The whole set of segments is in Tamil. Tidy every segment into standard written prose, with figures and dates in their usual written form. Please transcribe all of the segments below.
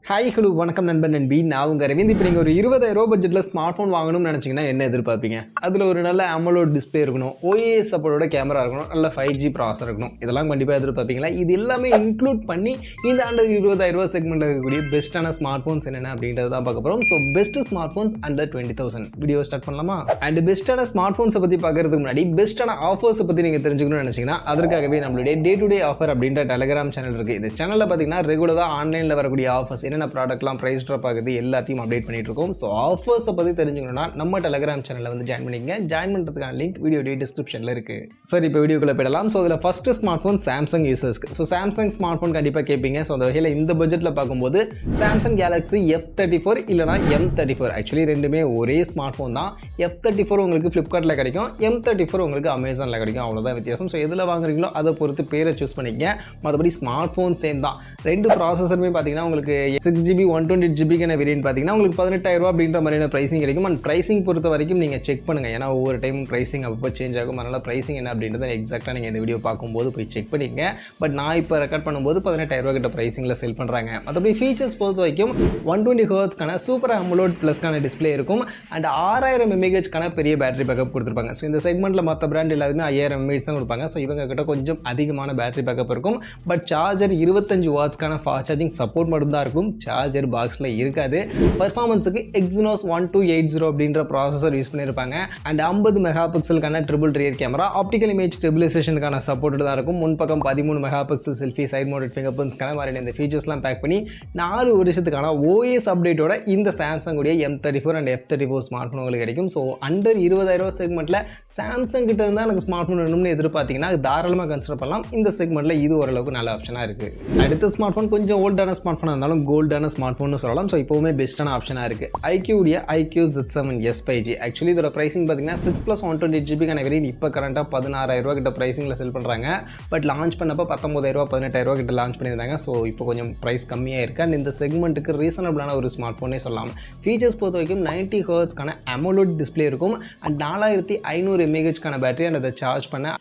ஹாய் ஹலோ வணக்கம் நண்பன் நண்பி நான் உங்கள் ரவீந்த். இப்போ நீங்கள் ஒரு 20,000 பட்ஜெட்டில் ஸ்மார்ட் ஃபோன் வாங்கணும்னு நினச்சிங்கன்னா என்ன எதிர்பார்ப்பீங்க? அதில் ஒரு நல்ல AMOLED டிஸ்பிளே இருக்கணும், OIS சப்போர்ட்டோட கேமரா இருக்கணும், நல்ல 5G ப்ராசர் இருக்கணும், இதெல்லாம் கண்டிப்பாக எதிர்பார்ப்பீங்களா? இது எல்லாமே இன்க்ளூட் பண்ணி இந்த ஆண்டு 20,000 செக்மெண்ட்டில் இருக்கக்கூடிய பெஸ்ட்டான ஸ்மார்ட் ஃபோன்ஸ் என்னென்ன அப்படின்றது தான் பார்க்க போகிறோம். So best smart phones under 20,000 video start பண்ணலாமா? அண்ட் பெஸ்ட்டான ஸ்மார்ட் ஃபோன்ஸை பற்றி பார்க்கறதுக்கு முன்னாடி பெஸ்ட்டான ஆஃபர்ஸை பற்றி நீங்கள் தெரிஞ்சுக்கணும்னு நினச்சிங்கன்னா அதற்காகவே நம்மளுடைய டே டு டே ஆஃபர் அப்படின்ற டெலிகிராம் சேனல் இருக்குது. இந்த சேனலில் பார்த்தீங்கன்னா ரெகுலராக ஆன்லைனில் வரக்கூடிய ஆஃபர்ஸ் என்னென்ன ப்ராடக்ட்லாம் ப்ரைஸ் ட்ராப் ஆகுது எல்லாத்தையும் அப்டேட் பண்ணிட்டு இருக்கோம். ஸோ ஆஃபர்ஸை பற்றி தெரிஞ்சுக்கணும்னா நம்ம டெலிகிராம் சேனலில் வந்து ஜாயின் பண்ணிக்கங்க. ஜாயின் பண்ணுறதுக்கான லிங்க் வீடியோ டிஸ்கிரிப்ஷனில் இருக்குது. சரி, இப்போ வீடியோக்குள்ளே போயிடலாம். ஸோ இதில் ஃபஸ்ட்டு ஸ்மார்ட் ஃபோன் சாம்சங் யூசர்ஸ்க்கு. ஸோ சாம்சங் ஸ்மார்ட் ஃபோன் கண்டிப்பாக கேட்பீங்க. ஸோ அந்த வகையில் இந்த பட்ஜெட்டில் பார்க்கும்போது சாம்சங் கேலக்ஸி F34 இல்லைனா M34 ஆக்சுவலி ரெண்டுமே ஒரே ஸ்மார்ட் ஃபோன் தான். F34 உங்களுக்கு ஃப்ளிப்கார்ட்டில் கிடைக்கும், M34 உங்களுக்கு அமேசானில் கிடைக்கும், அவ்வளோதான் வித்தியாசம். ஸோ எதில் வாங்குறீங்களோ அதை பொறுத்து பேரை சூஸ் பண்ணிக்கங்க. மற்றபடி ஸ்மார்ட் ஃபோன் சேம் தான். ரெண்டு ப்ராசஸருமே பார்த்தீங்கன்னா உங்களுக்கு 6GB 128GB வேரியன்ட் பார்த்தீங்கன்னா உங்களுக்கு 18,000 அப்படின்ற மாதிரியான ப்ரைசிங் கிடைக்கும். அண்ட் ப்ரைசிங் பொறுத்த வரைக்கும் நீங்கள் செக் பண்ணுங்கள், ஏன்னா ஒவ்வொரு டைம் ப்ரைசிங் அப்போ சேஞ்ச் ஆகும். அதனால் ப்ரைசிங் என்ன அப்படின்றத எக்ஸாக்டாக நீங்கள் இந்த வீடியோ பார்க்கும்போது போய் செக் பண்ணிக்கங்க. பட் நான் இப்போ ரெக்கார்ட் பண்ணும்போது 18,000 கிட்ட ப்ரைசிங்கில் செல் பண்ணுறாங்க. மற்றபடி ஃபீச்சர்ஸ் பொறுத்த வரைக்கும் 120 ஹெர்ட்ஸ்க்கான சூப்பர் AMOLED ப்ளஸ்க்கான டிஸ்பிளே இருக்கும். அண்ட் 6000 mAhக்கான பெரிய பேட்டரி பேக்கப் கொடுத்துருப்பாங்க. ஸோ இந்த செக்மெண்ட்டில் மற்ற பிராண்ட் எல்லாருமே 5000 mAh தான் கொடுப்பாங்க. ஸோ இவங்க கிட்ட கொஞ்சம் அதிகமான பேட்டரி பேக்கப் இருக்கும். பட் சார்ஜர் 25 வாட்ஸ்க்கான ஃபாஸ்ட் சார்ஜிங் சப்போர்ட் மட்டும் தான் இருக்கும், சார்ஜர் பாக்ஸில் இருக்காது. பர்ஃபார்மன்ஸுக்கு Exynos 1280 அப்படின்ற ப்ராசஸர் யூஸ் பண்ணியிருப்பாங்க. அண்ட் 50 மெகா பிக்சலுக்கான triple rear camera, optical image ஸ்டெபிலைசேஷனுக்கான சப்போர்ட் தான் இருக்கும். முன்பக்கம் 13 mega pixel selfie, side mounted finger பிரிண்ட்ஸ்க்கான மாதிரி இந்த ஃபீச்சர்ஸ்லாம் பேக் பண்ணி 4 வருஷத்துக்கான OS அப்டேட்டோட இந்த சாம்சங் உடைய M34 and F34 smart phone உங்களுக்கு கிடைக்கும். ஸோ அண்டர் 20,000 செக்மெண்ட்டில் சாம்சங் கிட்ட இருந்தால் எனக்கு ஸ்மார்ட் ஃபோன் வேணும்னு எதிர்பார்த்தீங்கன்னா தாராளமாக கன்சிடர் பண்ணலாம். இந்த செக்மெண்ட்டில் இது ஓரளவுக்கு நல்ல ஆப்ஷனாக இருக்குது. அடுத்த ஸ்மார்ட் ஃபோன் கொஞ்சம் ஓல்டான ஸ்மார்ட் ஃபோனாக இருந்தாலும் கோல்டான ஸ்மார்ட் ஃபோன் சொல்லலாம். ஸோ இப்போவுமே பெஸ்ட்டான ஆப்ஷனாக இருக்குது iQoo உடைய iQoo Z7s 5G. ஆக்சுவலி இதோட ப்ரைசிங் பார்த்தீங்கன்னா 6+128GB வேரியன்ட் இப்போ கரண்ட்டாக 16,000 கிட்ட ப்ரைசிங்கில் செல் பண்ணுறாங்க. பட் லான்ச் பண்ணப்போ 19,000 18,000 கிட்ட லான்ச் பண்ணியிருந்தாங்க. ஸோ இப்போ கொஞ்சம் ப்ரைஸ் கம்மியாக இருக்குது. அண்ட் இந்த செக்மெண்ட்டுக்கு ரீசனபிளான ஒரு ஸ்மார்ட் ஃபோனே சொல்லலாம். ஃபீச்சர்ஸ் பொறுத்த வரைக்கும் 90 ஹெர்ட்ஸ்க்கான AMOLED டிஸ்பிளே இருக்கும். அண்ட் 4500 mAhக்கான பேட்டரி அண்ட் அதை சார்ஜ் பண்ண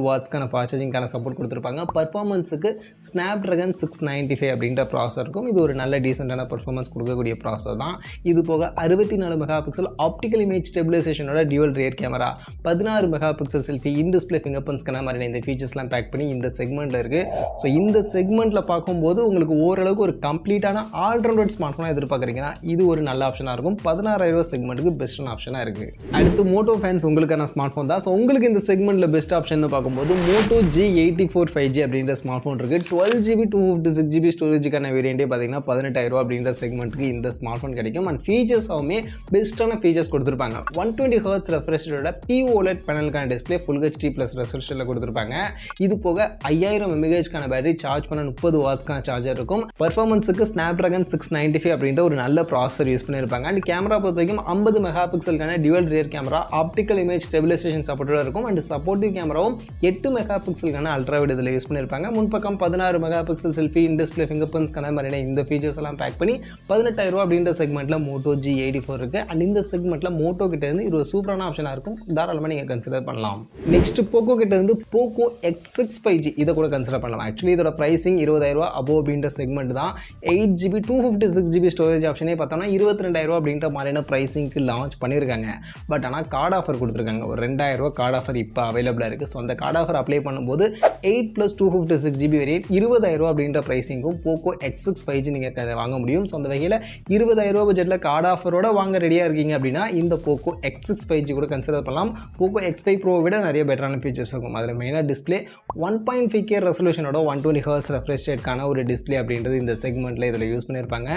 வாட்ஸ்க்கான ஃபாஸ்ட் சார்ஜிங்கான சப்போர்ட் கொடுத்துருப்பாங்க. பர்ஃபார்மன்ஸுக்கு Snapdragon 695 அப்படின்ற ப்ராசர் இருக்கும். இது ஒரு நல்ல டீசெண்டான பர்ஃபார்மன்ஸ் கொடுக்கக்கூடிய ப்ராசர் தான். இது போக 64 மெகா பிக்சல் ஆப்டிக்கல் இமேஜ் ஸ்டெபிலைசேஷனோட dual rear camera, 16 mega pixel selfie, in display finger பிரிண்ட்ஸ்க்கான மாதிரி இந்த ஃபீச்சர்ஸ்லாம் பேக் பண்ணி இந்த செக்மெண்ட்டில் இருக்குது. ஸோ இந்த செக்மெண்ட்டில் பார்க்கும்போது உங்களுக்கு ஓரளவுக்கு ஒரு கம்ப்ளீட்டான ஆல்ரவுண்டட் ஸ்மார்ட் ஃபோனாக எதிர்பார்க்குறீங்கன்னா இது ஒரு நல்ல ஆப்ஷனாக இருக்கும். 16,000 செக்மெண்ட்டுக்கு பெஸ்ட்டான ஆப்ஷனாக இருக்குது. அடுத்து மோட்டோ ஃபேன்ஸ் உங்களுக்கான ஸ்மார்ட் ஃபோன் தான். ஸோ உங்களுக்கு இந்த செக்மெண்ட்டில் பெஸ்ட் ஆப்ஷன் பார்க்கும்போது Moto G84 5G அப்படின்ற ஸ்மார்ட் ஃபோன் இருக்குது. 12GB 256GB ஸ்டோரேஜுக்கான வேரியண்டே பார்த்தீங்கன்னா 18,000 அப்படின்ற செக்மெண்ட்டுக்கு இந்த ஸ்மார்ட் ஃபோன் கிடைக்கும். அண்ட் ஃபீச்சர்ஸாகவுமே பெஸ்ட்டான ஃபீச்சர்ஸ் கொடுத்துருப்பாங்க. 120 ஹெர்ட்ஸ் ரெஃப்ரெஷோட POLED பேனலுக்கான டிஸ்பிளே ஃபுல் HD ப்ளஸ் ரெசல்யூஷனில் கொடுத்துருப்பாங்க. இது போக 5000 mAhக்கான பேட்டரி, சார்ஜ் பண்ண 30 வாட்ஸ்க்கான சார்ஜர் இருக்கும். பர்ஃபார்மன்ஸுக்கு Snapdragon 695 அப்படின்ற ஒரு நல்ல ப்ராசர் யூஸ் பண்ணியிருப்பாங்க. அண்ட் கேமரா பொறுத்த வரைக்கும் 50 மெகா பிக்சலுக்கான dual rear camera, optical image stabilisation சப்போர்ட்டோட இருக்கும். அண்ட் சப்போர்ட்டிவ் கேமராவும் 8 மெகா பிக்சலுக்கான அல்ட்ரா வைட் இதில் யூஸ் பண்ணியிருப்பாங்க. முன்பக்கம் 16 mega pixel selfie, in display finger பிரிண்ட்ஸ்க்கான மாதிரியான இந்த ஃபீச்சர்ஸ் எல்லாம் பேக் பண்ணி 18,000 அப்படின்ற செக்மெண்ட்டில் Moto G84 இருக்குது. அண்ட் இந்த செக்மெண்ட்டில் மோட்டோ கிட்ட இருந்து இது ஒரு சூப்பரான ஆப்ஷனாக இருக்கும், தாராளமாக நீங்கள் கன்சிடர் பண்ணலாம். நெக்ஸ்ட் போக்கோ கிட்ட இருந்து Poco F3 5G இதை கூட கன்சிடர் பண்ணலாம். ஆக்சுவலி இதோட ப்ரைசிங் 20,000 அபோவ் அப்படின்ற செக்மெண்ட் தான். 8GB 256GB ஸ்டோரேஜ் ஆப்ஷனே பார்த்தோம்னா 22,000 அப்படின்ற மாதிரியான ப்ரைசிங்க்கு லான்ச் பண்ணியிருக்காங்க. பட் ஆனால் கார்டு ஆஃபர் கொடுத்துருக்காங்க. ஒரு 2,000 கார்டு ஆஃபர் இப்போ அவைலபிளாக இருக்குது. ஸோ அந்த கார்டு ஆஃபர் அப்ளை பண்ணும்போது 8+256GB வேரியன்ட் 20,000 அப்படின்ற ப்ரைசிங்கும் Poco F3 5G நீங்கள் வாங்க முடியும். ஸோ அந்த வகையில் 20,000 பட்ஜெட்டில் கார்டு ஆஃபரோட வாங்க ரெடியாக இருக்கீங்க அப்படின்னா இந்த Poco F3 5G கூட கன்சிடர் பண்ணலாம். Poco X5 Pro விட நிறைய பெட்டரான ஃபீச்சர்ஸ் இருக்கும். அதில் மெயினாக டிஸ்பிளே 1.5K ரெசல்யூஷனோட 120 ஹெர்ட்ஸ் ரெஃப்ரெஷ் ரேட்கான ஒரு டிஸ்பிளே அப்படின்றது இந்த செக்மெண்ட்டில் இதில் யூஸ் பண்ணியிருப்பாங்க.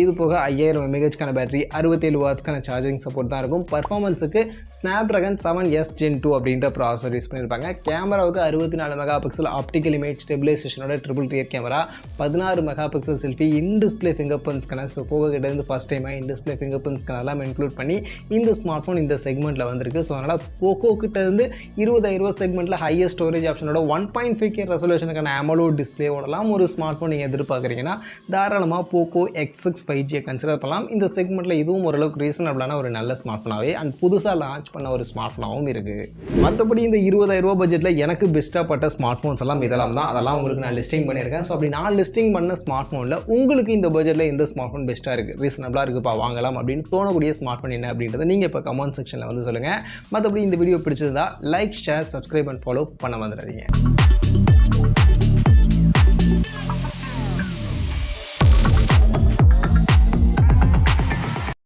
இது போக 5000 mAhக்கான பேட்டரி, 67 வாட்ஸ்க்கான சார்ஜிங் சப்போர்ட் தான் இருக்கும். பர்ஃபார்மன்ஸுக்கு Snapdragon 7s Gen 2 அப்படின்ற ப்ராசர் யூஸ் பண்ணியிருப்பாங்க. கேமராவுக்கு 64 மெகா பிக்சல் ஆப்டிக்கல் இமேஜ் ஸ்டெபிலைசேஷனோட triple rear camera, 16 mega pixel selfie, in display finger பிரிண்ட்ஸ்க்கான. ஸோ போக கிட்ட இருந்து ஃபஸ்ட் டைமாக இன் டிஸ்பிளே ஃபிங்கர் பிரிண்ட்ஸ்க்கான எல்லாம் இன்க்ளூட் பண்ணி இந்த ஸ்மார்ட் ஃபோன் இந்த செக்மெண்ட்டில் வந்திருக்கு. ஸோ அதனால் போக்கோ கிட்ட இருந்து 20,000 செக்மெண்ட்டில் ஹையஸ்ட் ஸ்டோரேஜ் ஆப்ஷனோட 1.5K ரெசல்யூஷனுக்கான AMOLED டிஸ்பிளே ஓடலாம் ஒரு ஸ்மார்ட் ஃபோன் நீங்கள் எதிர்பார்க்குறீங்கன்னா தாராளமாக Poco F3 5G கன்சிடர் பண்ணலாம். இந்த செக்மெண்ட்டில் இதுவும் ஓரளவுக்கு ரீசனபிளான ஒரு நல்ல ஸ்மார்ட் ஃபோனாகவே அண்ட் புதுசாக லான்ச் பண்ண ஒரு ஸ்மார்ட் ஃபோனாகவும் இருக்குது. மற்றபடி இந்த 20,000 பட்ஜெட்டில் பட்ஜெட்டில் எனக்கு பெஸ்ட்டாக பட்ட ஸ்மார்ட் ஃபோன்ஸ் எல்லாம் இதெல்லாம் தான். அதெல்லாம் உங்களுக்கு நான் லிஸ்டிங் பண்ணியிருக்கேன். ஸோ அப்படி நான் லிஸ்டிங் பண்ண ஸ்மார்ட் ஃபோனில் உங்களுக்கு இந்த பட்ஜெட்டில் எந்த ஸ்மார்ட் ஃபோன் பெஸ்ட்டாக இருக்குது, ரீசனபிளாக இருக்குப்பா வாங்கலாம் அப்படின்னு தோணக்கூடிய ஸ்மார்ட் ஃபோன் என்ன அப்படின்றத நீங்கள் இப்போ கமெண்ட் செக்ஷனில் வந்து சொல்லுங்கள். மற்றபடி இந்த வீடியோ பிடிச்சிருந்தா like, share, subscribe and follow பண்ண வந்துடாதீங்க.